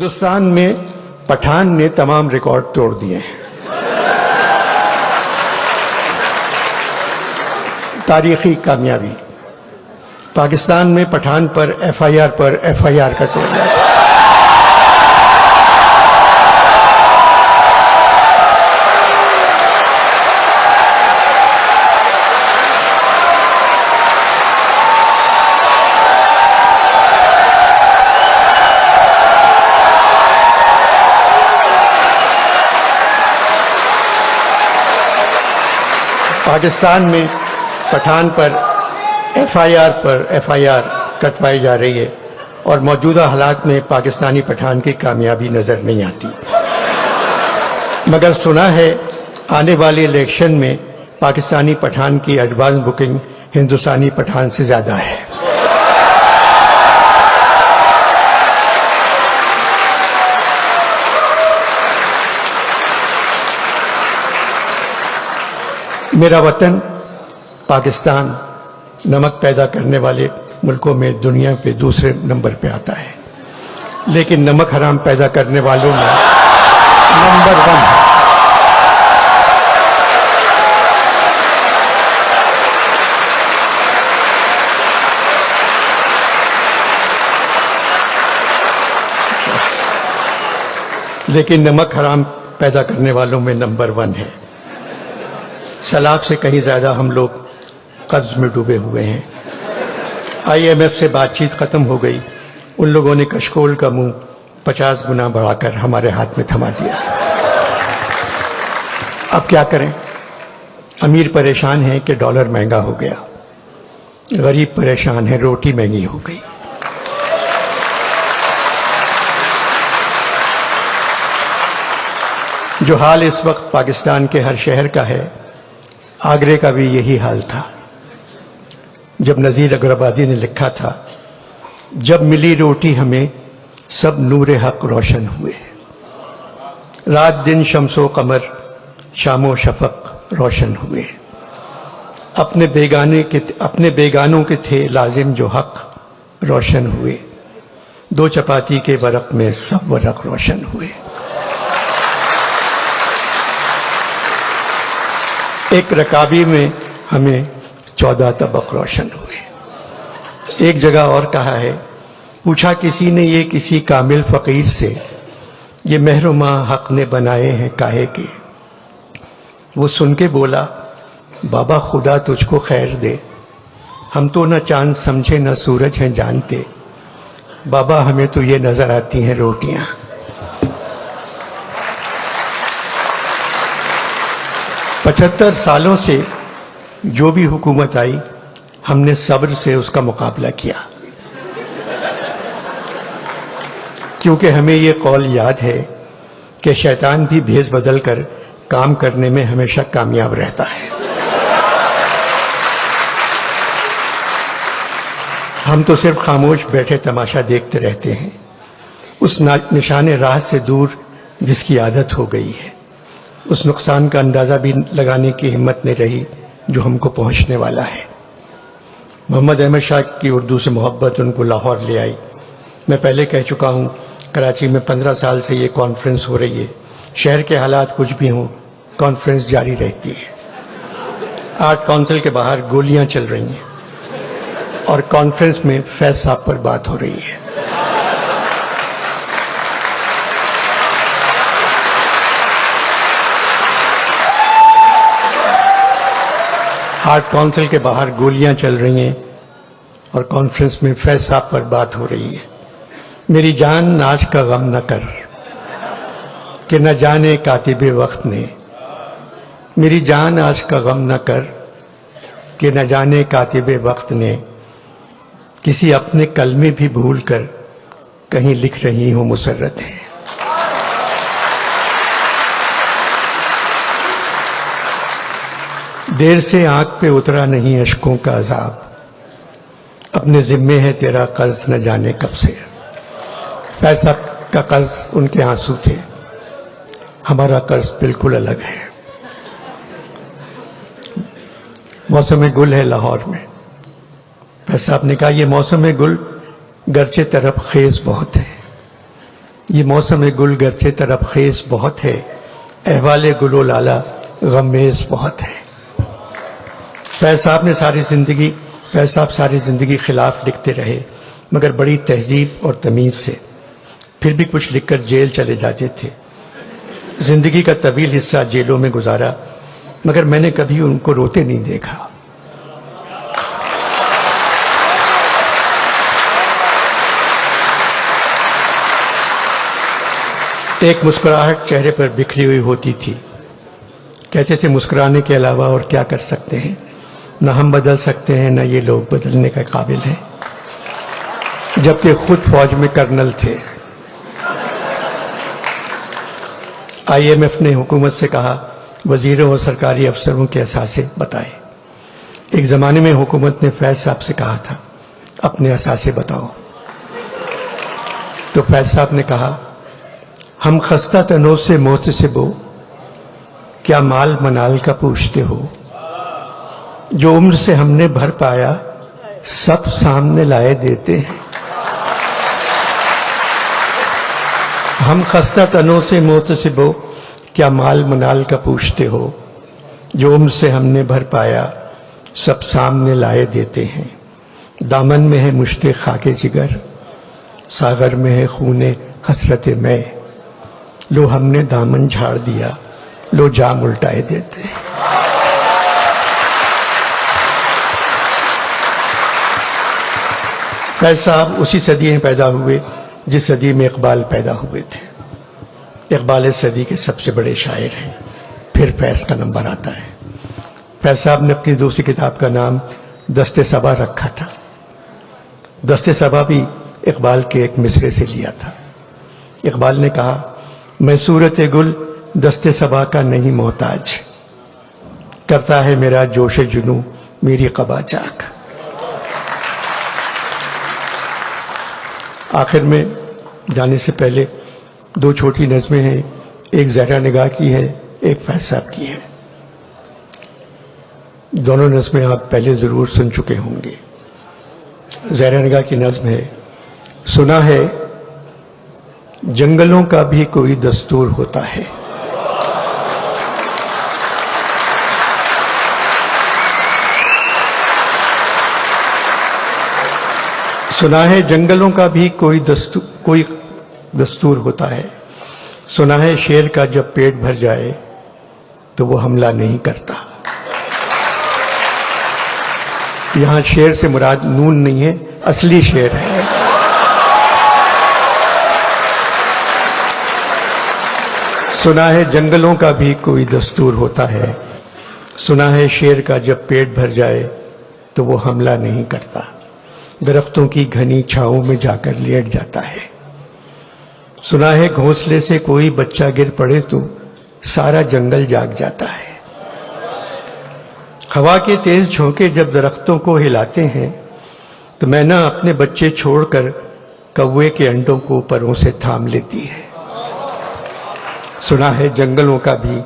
हिंदुस्तान में पठान ने तमाम रिकॉर्ड तोड़ दिए हैं। तारीखी कामयाबी। पाकिस्तान में पठान पर एफआईआर का तोड़ दिया। पाकिस्तान में पठान पर एफआईआर कटवाई जा रही है और मौजूदा हालात में पाकिस्तानी पठान की कामयाबी नजर नहीं आती। मगर सुना है आने वाले इलेक्शन में पाकिस्तानी पठान की एडवांस बुकिंग हिंदुस्तानी पठान से ज्यादा है। मेरा वतन पाकिस्तान नमक पैदा करने वाले मुल्कों में दुनिया पे दूसरे नंबर पे आता है, लेकिन नमक हराम पैदा करने वालों में नंबर 1 है। लेकिन नमक हराम पैदा करने वालों में नंबर 1 है। सलाख से कहीं ज्यादा हम लोग कर्ज में डूबे हुए हैं। आईएमएफ से बातचीत खत्म हो गई, उन लोगों ने कशकोल का मुंह 50 गुना बढ़ाकर हमारे हाथ में थमा दिया। अब क्या करें? अमीर परेशान है कि डॉलर महंगा हो गया, गरीब परेशान है रोटी महंगी हो गई। जो हाल इस वक्त पाकिस्तान के हर शहर का है, आगरे का भी यही हाल था। जब नजीर अगरबादी ने लिखा था, जब मिली रोटी हमें सब नूरे हक रोशन हुए, रात दिन शम्सो कमर शामो शफक रोशन हुए, अपने बेगानों के थे लाजिम जो हक रोशन हुए, 2 चपाती के वरक में सब वरक रोशन हुए। एक रकाबी में हमें 14 तबक रोशन हुए। एक जगह और कहा है, पूछा किसी ने ये किसी कामिल फकीर से, ये महरुमा हक ने बनाए हैं काहे के। वो सुन के बोला, बाबा खुदा तुझको खैर दे, हम तो न चांद समझे न सूरज हैं जानते, बाबा हमें तो ये नजर आती हैं रोटियां। पचहत्तर सालों से जो भी हुकूमत आई, हमने सब्र से उसका मुकाबला किया, क्योंकि हमें ये कौल याद है कि शैतान भी भेष बदल कर काम करने में हमेशा कामयाब रहता है। हम तो सिर्फ खामोश बैठे तमाशा देखते रहते हैं, उस निशाने राह से दूर जिसकी आदत हो गई है। उस नुकसान का अंदाजा भी लगाने की हिम्मत नहीं रही जो हमको पहुंचने वाला है। मोहम्मद अहमद शाह की उर्दू से मोहब्बत उनको लाहौर ले आई। मैं पहले कह चुका हूं, कराची में 15 साल से ये कॉन्फ्रेंस हो रही है। शहर के हालात कुछ भी हों, कॉन्फ्रेंस जारी रहती है। आर्ट काउंसिल के बाहर गोलियां चल रही हैं और कॉन्फ्रेंस में फैज साहब पर बात हो रही है। आर्ट काउंसिल के बाहर गोलियां चल रही हैं और कॉन्फ्रेंस में फैज साहब पर बात हो रही है। मेरी जान आज का गम न कर कि न जाने कातिबे वक्त ने, मेरी जान आज का गम न कर कि न जाने कातिबे वक्त ने, किसी अपने कलमे भी भूल कर कहीं लिख रही हूं मुसर्रतें। देर से आंख पे उतरा नहीं अश्कों का अजाब, अपने जिम्मे है तेरा कर्ज न जाने कब से। पैसा का कर्ज उनके आंसू थे, हमारा कर्ज बिल्कुल अलग है। मौसम गुल है लाहौर में। फैज साहब ने कहा, ये मौसम गुल गर्चे तरफ खेज बहुत है, ये मौसम गुल गरचे तरफ खेज बहुत है, अहवाले गुलो लाला गमेज बहुत है। फैज साहब सारी जिंदगी खिलाफ लिखते रहे, मगर बड़ी तहजीब और तमीज से। फिर भी कुछ लिखकर जेल चले जाते थे। जिंदगी का तवील हिस्सा जेलों में गुजारा, मगर मैंने कभी उनको रोते नहीं देखा। एक मुस्कुराहट चेहरे पर बिखरी हुई होती थी। कहते थे मुस्कुराने के अलावा और क्या कर सकते हैं, न हम बदल सकते हैं न ये लोग बदलने के काबिल हैं। जबकि खुद फौज में कर्नल थे। IMF ने हुकूमत से कहा वजीरों और सरकारी अफसरों के असासे बताए। एक जमाने में हुकूमत ने फैज साहब से कहा था अपने असासे बताओ, तो फैज साहब ने कहा हम खस्ता तनों से मोहतसिबो, क्या माल मनाल का पूछते हो, जो उम्र से हमने भर पाया सब सामने लाए देते हैं। हम खस्ता तनों से मोहतसिबो, क्या माल मनाल का पूछते हो, जो उम्र से हमने भर पाया सब सामने लाए देते हैं। दामन में है मुश्ते खाके जिगर, सागर में है खूने हसरत मैं, लो हमने दामन झाड़ दिया, लो जाम उल्टाए देते। फैज साहब उसी सदी में पैदा हुए जिस सदी में इकबाल पैदा हुए थे। इकबाल इस सदी के सबसे बड़े शायर हैं। फिर फैज का नंबर आता है। फैज साहब ने अपनी दूसरी किताब का नाम दस्ते सबा रखा था। दस्ते सबा भी इकबाल के एक मिसरे से लिया था। इकबाल ने कहा मैं सूरत गुल दस्ते सबा का नहीं मोहताज, करता है मेरा जोश जुनू मेरी कबा चाक। आखिर में जाने से पहले दो छोटी नज़में हैं, एक ज़हरा निगाह की है, एक फैज साहब की है। दोनों नज़में आप पहले ज़रूर सुन चुके होंगे। ज़हरा निगाह की नज़्म है, सुना है जंगलों का भी कोई दस्तूर होता है। सुना है जंगलों का भी कोई दस्तूर होता है। सुना है शेर का जब पेट भर जाए तो वो हमला नहीं करता। यहां शेर से मुराद नून नहीं है, असली शेर है। सुना है जंगलों का भी कोई दस्तूर होता है। सुना है शेर का जब पेट भर जाए तो वो हमला नहीं करता, दरख्तों की घनी छांवों में जाकर लेट जाता है। सुना है घोंसले से कोई बच्चा गिर पड़े तो सारा जंगल जाग जाता है। हवा के तेज झोंके जब दरख्तों को हिलाते हैं तो मैना अपने बच्चे छोड़कर कौवे के अंडों को परों से थाम लेती है। सुना है जंगलों का भी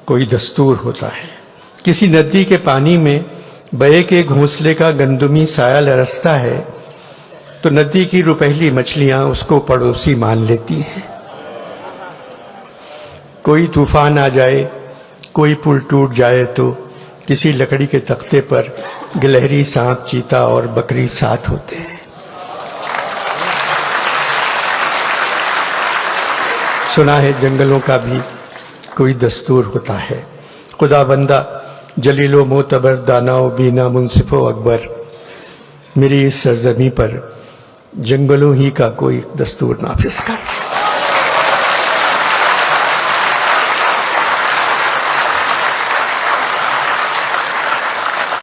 कोई दस्तूर होता है। किसी नदी के पानी में बये के घोंसले का गंदुमी साया लरसता है तो नदी की रुपहली मछलियां उसको पड़ोसी मान लेती हैं। कोई तूफान आ जाए, कोई पुल टूट जाए तो किसी लकड़ी के तख्ते पर गिलहरी, सांप, चीता और बकरी साथ होते हैं। सुना है जंगलों का भी कोई दस्तूर होता है। खुदा बंदा जलीलो मोतबर दानाओ बीना मुंसिफो अकबर, मेरी इस सरजमी पर जंगलों ही का कोई दस्तूर नाफिज कर।